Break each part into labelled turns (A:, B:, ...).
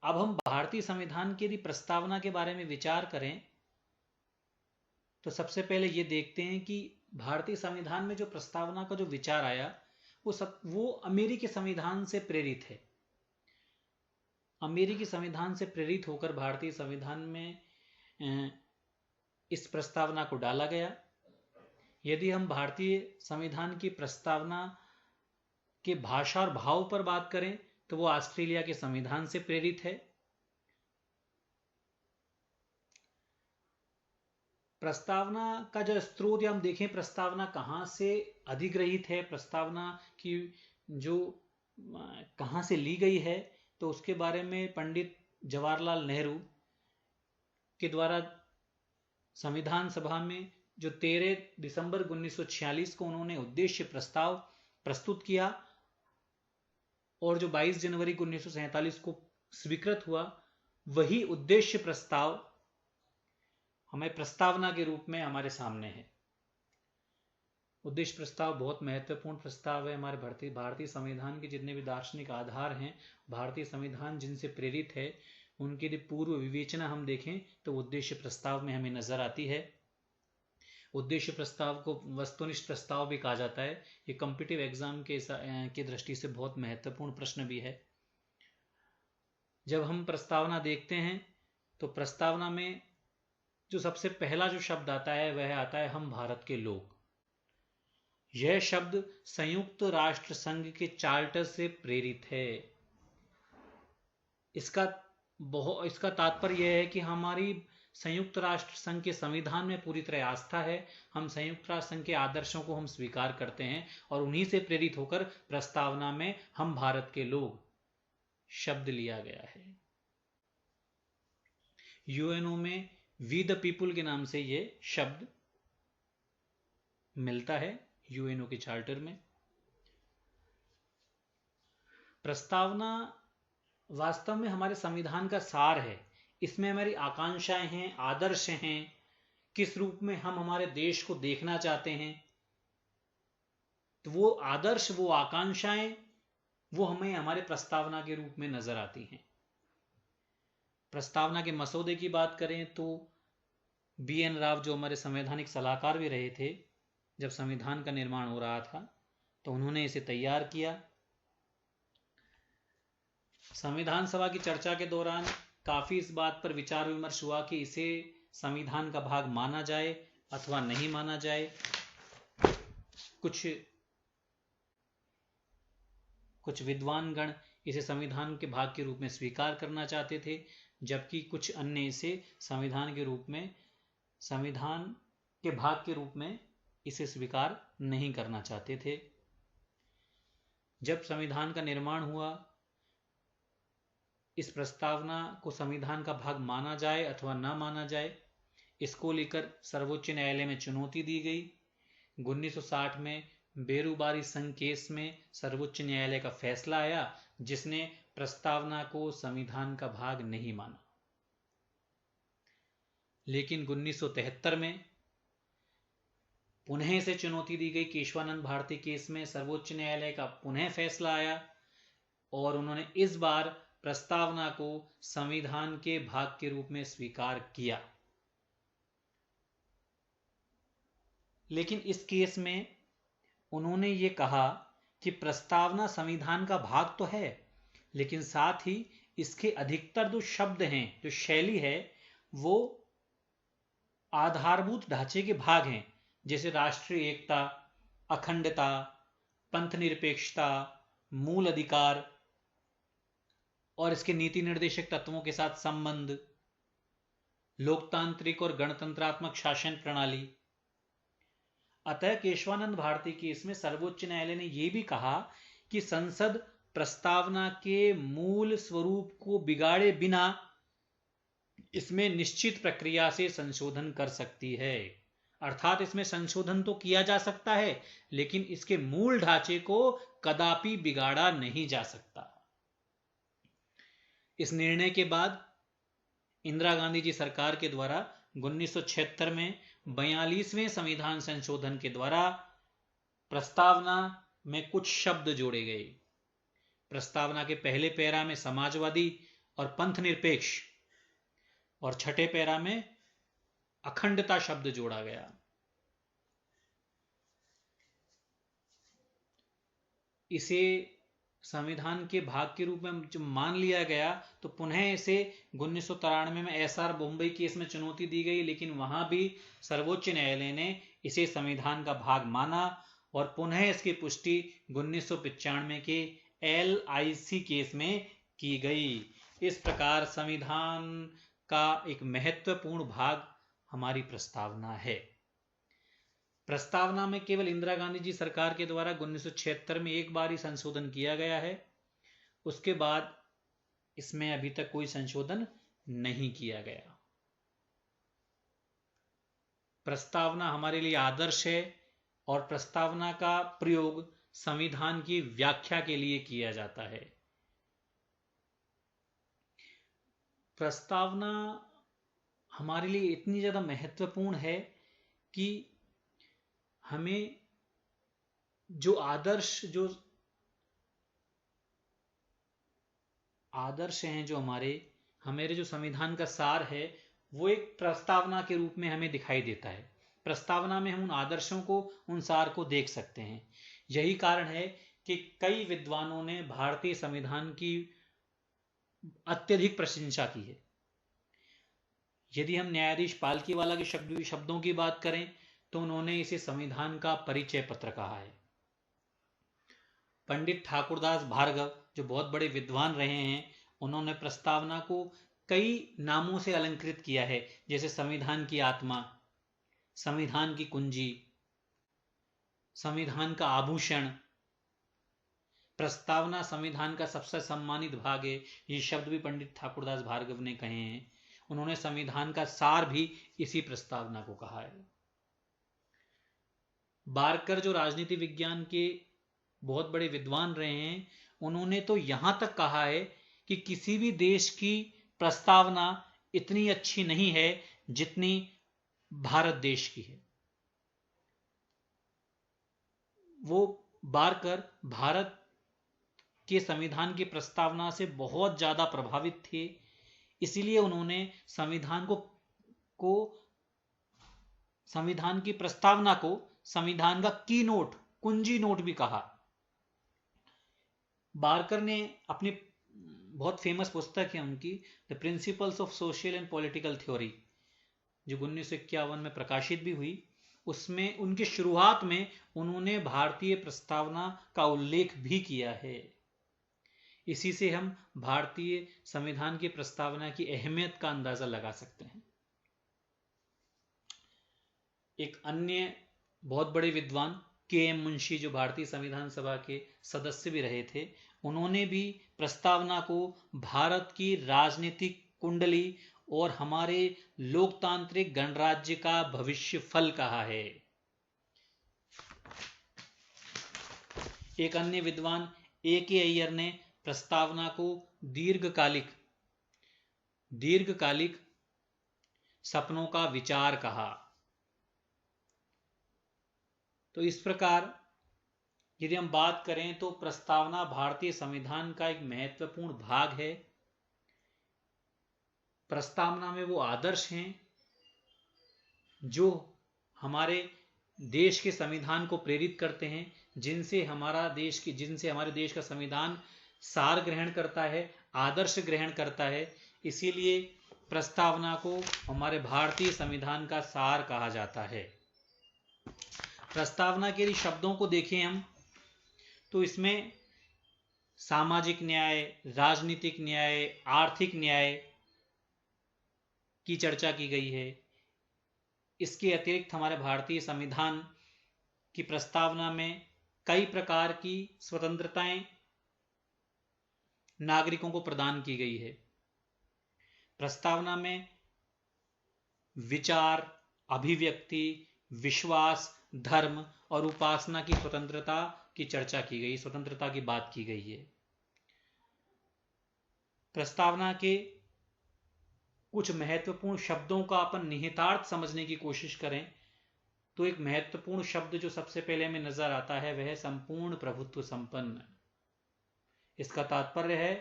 A: अब हम भारतीय संविधान की यदि प्रस्तावना के बारे में विचार करें तो सबसे पहले ये देखते हैं कि भारतीय संविधान में जो प्रस्तावना का जो विचार आया वो अमेरिकी संविधान से प्रेरित है। अमेरिकी संविधान से प्रेरित होकर भारतीय संविधान में इस प्रस्तावना को डाला गया। यदि हम भारतीय संविधान की प्रस्तावना के भाषा और भाव पर बात करें तो वो ऑस्ट्रेलिया के संविधान से प्रेरित है। प्रस्तावना का जो स्रोत या हम देखें प्रस्तावना कहाँ से अधिग्रहित है, प्रस्तावना की जो कहाँ से ली गई है, तो उसके बारे में पंडित जवाहरलाल नेहरू के द्वारा संविधान सभा में जो 13 दिसंबर 1946 को उन्होंने उद्देश्य प्रस्ताव प्रस्तुत किया और जो 22 जनवरी 1947 को स्वीकृत हुआ, वही उद्देश्य प्रस्ताव हमें प्रस्तावना के रूप में हमारे सामने है। उद्देश्य प्रस्ताव बहुत महत्वपूर्ण प्रस्ताव है। हमारे भारतीय संविधान के जितने भी दार्शनिक आधार हैं, भारतीय संविधान जिनसे प्रेरित है, उनकी यदि पूर्व विवेचना हम देखें तो उद्देश्य प्रस्ताव में हमें नजर आती है। उद्देश्य प्रस्ताव को वस्तुनिष्ठ प्रस्ताव भी कहा जाता है। ये कॉम्पिटिटिव एग्जाम के दृष्टि से बहुत महत्वपूर्ण प्रश्न भी है। जब हम प्रस्तावना देखते हैं तो प्रस्तावना में जो सबसे पहला जो शब्द आता है वह आता है हम भारत के लोग। यह शब्द संयुक्त राष्ट्र संघ के चार्टर से प्रेरित है। इसका तात्पर्य यह है कि हमारी संयुक्त राष्ट्र संघ के संविधान में पूरी तरह आस्था है। हम संयुक्त राष्ट्र संघ के आदर्शों को हम स्वीकार करते हैं और उन्हीं से प्रेरित होकर प्रस्तावना में हम भारत के लोग शब्द लिया गया है। यूएनओ में वी द पीपुल के नाम से ये शब्द मिलता है यूएनओ के चार्टर में। प्रस्तावना वास्तव में हमारे संविधान का सार है। इसमें हमारी आकांक्षाएं हैं, आदर्श हैं, किस रूप में हम हमारे देश को देखना चाहते हैं। तो वो आदर्श, वो आकांक्षाएं, वो हमें हमारे प्रस्तावना के रूप में नजर आती हैं। प्रस्तावना के मसौदे की बात करें तो BN राव जो हमारे संवैधानिक सलाहकार भी रहे थे, जब संविधान का निर्माण हो रहा था तो उन्होंने इसे तैयार किया। संविधान सभा की चर्चा के दौरान काफी इस बात पर विचार विमर्श हुआ कि इसे संविधान का भाग माना जाए अथवा नहीं माना जाए। कुछ विद्वानगण इसे संविधान के भाग के रूप में स्वीकार करना चाहते थे, जबकि कुछ अन्य इसे संविधान के भाग के रूप में इसे स्वीकार नहीं करना चाहते थे। जब संविधान का निर्माण हुआ, इस प्रस्तावना को संविधान का भाग माना जाए अथवा न माना जाए, इसको लेकर सर्वोच्च न्यायालय में चुनौती दी गई। 1960 में बेरुबारी संघ केस में सर्वोच्च न्यायालय का फैसला आया, जिसने प्रस्तावना को संविधान का भाग नहीं माना। लेकिन 1973 में पुनः से चुनौती दी गई। केशवानंद भारती केस में सर्वोच्च न्यायालय का पुनः फैसला आया और उन्होंने इस बार प्रस्तावना को संविधान के भाग के रूप में स्वीकार किया। लेकिन इस केस में उन्होंने ये कहा कि प्रस्तावना संविधान का भाग तो है, लेकिन साथ ही इसके अधिकतर जो शब्द हैं, जो शैली है, वो आधारभूत ढांचे के भाग हैं, जैसे राष्ट्रीय एकता, अखंडता, पंथ निरपेक्षता, मूल अधिकार और इसके नीति निर्देशक तत्वों के साथ संबंध, लोकतांत्रिक और गणतंत्रात्मक शासन प्रणाली। अतः केशवानंद भारती केस में सर्वोच्च न्यायालय ने यह भी कहा कि संसद प्रस्तावना के मूल स्वरूप को बिगाड़े बिना इसमें निश्चित प्रक्रिया से संशोधन कर सकती है। अर्थात इसमें संशोधन तो किया जा सकता है, लेकिन इसके मूल ढांचे को कदापि बिगाड़ा नहीं जा सकता। इस निर्णय के बाद इंदिरा गांधी जी सरकार के द्वारा 1976 में 42वें संविधान संशोधन के द्वारा प्रस्तावना में कुछ शब्द जोड़े गए। प्रस्तावना के पहले पैरा में समाजवादी और पंथ निरपेक्ष, और छठे पैरा में अखंडता शब्द जोड़ा गया। इसे संविधान के भाग के रूप में जब मान लिया गया तो पुनः इसे 1993 में एसआर बॉम्बे केस में चुनौती दी गई, लेकिन वहां भी सर्वोच्च न्यायालय ने इसे संविधान का भाग माना और पुनः इसकी पुष्टि 1995 के LIC केस में की गई। इस प्रकार संविधान का एक महत्वपूर्ण भाग हमारी प्रस्तावना है। प्रस्तावना में केवल इंदिरा गांधी जी सरकार के द्वारा 1976 में एक बार ही संशोधन किया गया है, उसके बाद इसमें अभी तक कोई संशोधन नहीं किया गया। प्रस्तावना हमारे लिए आदर्श है और प्रस्तावना का प्रयोग संविधान की व्याख्या के लिए किया जाता है। प्रस्तावना हमारे लिए इतनी ज्यादा महत्वपूर्ण है कि हमें जो आदर्श हैं, जो हमारे जो संविधान का सार है, वो एक प्रस्तावना के रूप में हमें दिखाई देता है। प्रस्तावना में हम उन आदर्शों को, उन सार को देख सकते हैं। यही कारण है कि कई विद्वानों ने भारतीय संविधान की अत्यधिक प्रशंसा की है। यदि हम न्यायाधीश पालकीवाला के शब्दों की बात करें तो उन्होंने इसे संविधान का परिचय पत्र कहा है। पंडित ठाकुरदास भार्गव जो बहुत बड़े विद्वान रहे हैं, उन्होंने प्रस्तावना को कई नामों से अलंकृत किया है, जैसे संविधान की आत्मा, संविधान की कुंजी, संविधान का आभूषण, प्रस्तावना संविधान का सबसे सम्मानित भाग है। ये शब्द भी पंडित ठाकुरदास भार्गव ने कहे हैं। उन्होंने संविधान का सार भी इसी प्रस्तावना को कहा है। बारकर जो राजनीति विज्ञान के बहुत बड़े विद्वान रहे हैं, उन्होंने तो यहां तक कहा है कि किसी भी देश की प्रस्तावना इतनी अच्छी नहीं है जितनी भारत देश की है। वो बारकर भारत के संविधान की प्रस्तावना से बहुत ज्यादा प्रभावित थे, इसीलिए उन्होंने संविधान की प्रस्तावना को संविधान का की नोट, कुंजी नोट भी कहा। बारकर ने अपनी बहुत फेमस पुस्तक है उनकी, the principles of social and political theory, जो 1951 में प्रकाशित भी हुई, उसमें उनके शुरुआत में उन्होंने भारतीय प्रस्तावना का उल्लेख भी किया है। इसी से हम भारतीय संविधान की प्रस्तावना की अहमियत का अंदाजा लगा सकते हैं। एक अन्य बहुत बड़े विद्वान KM मुंशी, जो भारतीय संविधान सभा के सदस्य भी रहे थे, उन्होंने भी प्रस्तावना को भारत की राजनीतिक कुंडली और हमारे लोकतांत्रिक गणराज्य का भविष्य फल कहा है। एक अन्य विद्वान AK अय्यर ने प्रस्तावना को दीर्घकालिक सपनों का विचार कहा। तो इस प्रकार यदि हम बात करें तो प्रस्तावना भारतीय संविधान का एक महत्वपूर्ण भाग है। प्रस्तावना में वो आदर्श हैं जो हमारे देश के संविधान को प्रेरित करते हैं, जिनसे हमारे देश का संविधान सार ग्रहण करता है, आदर्श ग्रहण करता है। इसीलिए प्रस्तावना को हमारे भारतीय संविधान का सार कहा जाता है। प्रस्तावना के शब्दों को देखें हम तो इसमें सामाजिक न्याय, राजनीतिक न्याय, आर्थिक न्याय की चर्चा की गई है। इसके अतिरिक्त हमारे भारतीय संविधान की प्रस्तावना में कई प्रकार की स्वतंत्रताएं नागरिकों को प्रदान की गई है। प्रस्तावना में विचार, अभिव्यक्ति, विश्वास, धर्म और उपासना की स्वतंत्रता की चर्चा की गई, स्वतंत्रता की बात की गई है। प्रस्तावना के कुछ महत्वपूर्ण शब्दों का अपन निहितार्थ समझने की कोशिश करें तो एक महत्वपूर्ण शब्द जो सबसे पहले हमें नजर आता है वह है संपूर्ण प्रभुत्व संपन्न। इसका तात्पर्य है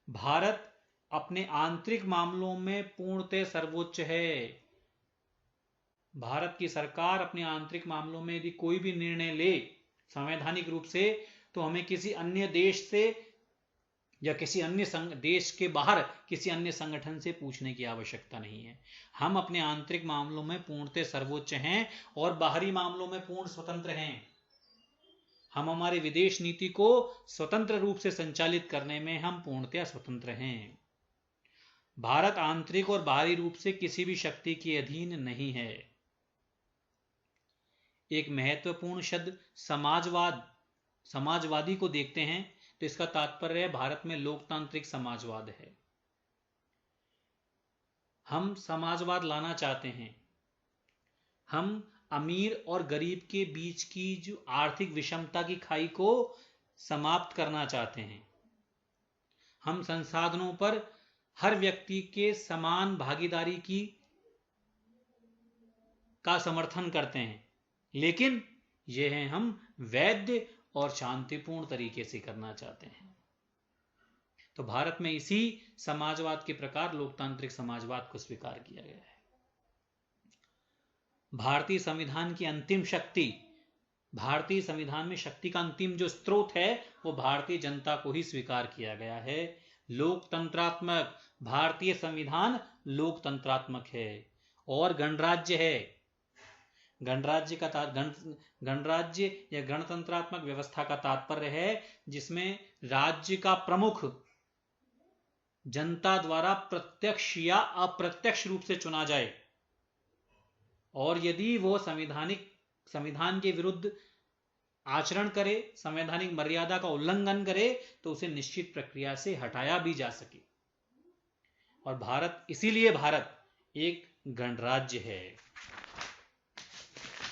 A: भारत अपने आंतरिक मामलों में पूर्णतः सर्वोच्च है। भारत की सरकार अपने आंतरिक मामलों में यदि कोई भी निर्णय ले संवैधानिक रूप से, तो हमें किसी अन्य देश से या किसी अन्य देश के बाहर किसी अन्य संगठन से पूछने की आवश्यकता नहीं है। हम अपने आंतरिक मामलों में पूर्णतः सर्वोच्च हैं और बाहरी मामलों में पूर्ण स्वतंत्र हैं। हम हमारे विदेश नीति को स्वतंत्र रूप से संचालित करने में हम पूर्णतः स्वतंत्र हैं। भारत आंतरिक और बाहरी रूप से किसी भी शक्ति के अधीन नहीं है। एक महत्वपूर्ण शब्द समाजवादी को देखते हैं तो इसका तात्पर्य है भारत में लोकतांत्रिक समाजवाद है। हम समाजवाद लाना चाहते हैं। हम अमीर और गरीब के बीच की जो आर्थिक विषमता की खाई को समाप्त करना चाहते हैं। हम संसाधनों पर हर व्यक्ति के समान भागीदारी का समर्थन करते हैं, लेकिन यह है हम वैध और शांतिपूर्ण तरीके से करना चाहते हैं। तो भारत में इसी समाजवाद के प्रकार लोकतांत्रिक समाजवाद को स्वीकार किया गया है। भारतीय संविधान की अंतिम शक्ति, भारतीय संविधान में शक्ति का अंतिम जो स्रोत है वो भारतीय जनता को ही स्वीकार किया गया है। लोकतंत्रात्मक भारतीय संविधान लोकतंत्रात्मक है और गणराज्य है। गणराज्य या गणतंत्रात्मक व्यवस्था का तात्पर्य है जिसमें राज्य का प्रमुख जनता द्वारा प्रत्यक्ष या अप्रत्यक्ष रूप से चुना जाए और यदि वो संविधान के विरुद्ध आचरण करे, संवैधानिक मर्यादा का उल्लंघन करे, तो उसे निश्चित प्रक्रिया से हटाया भी जा सके। और इसीलिए भारत एक गणराज्य है।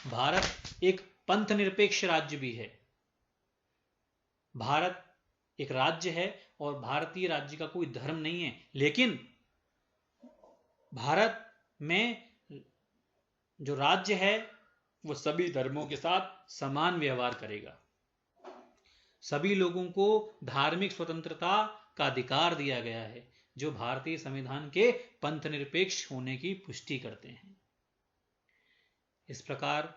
A: भारत एक पंथ निरपेक्ष राज्य भी है। भारत एक राज्य है और भारतीय राज्य का कोई धर्म नहीं है, लेकिन भारत में जो राज्य है वो सभी धर्मों के साथ समान व्यवहार करेगा। सभी लोगों को धार्मिक स्वतंत्रता का अधिकार दिया गया है, जो भारतीय संविधान के पंथ निरपेक्ष होने की पुष्टि करते हैं। इस प्रकार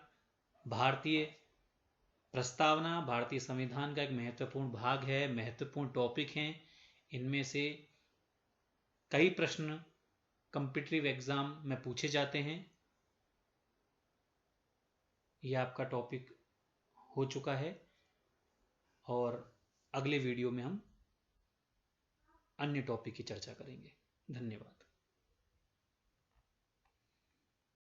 A: भारतीय प्रस्तावना भारतीय संविधान का एक महत्वपूर्ण भाग है, महत्वपूर्ण टॉपिक हैं। इनमें से कई प्रश्न कॉम्पिटिटिव एग्जाम में पूछे जाते हैं। यह आपका टॉपिक हो चुका है और अगले वीडियो में हम अन्य टॉपिक की चर्चा करेंगे। धन्यवाद।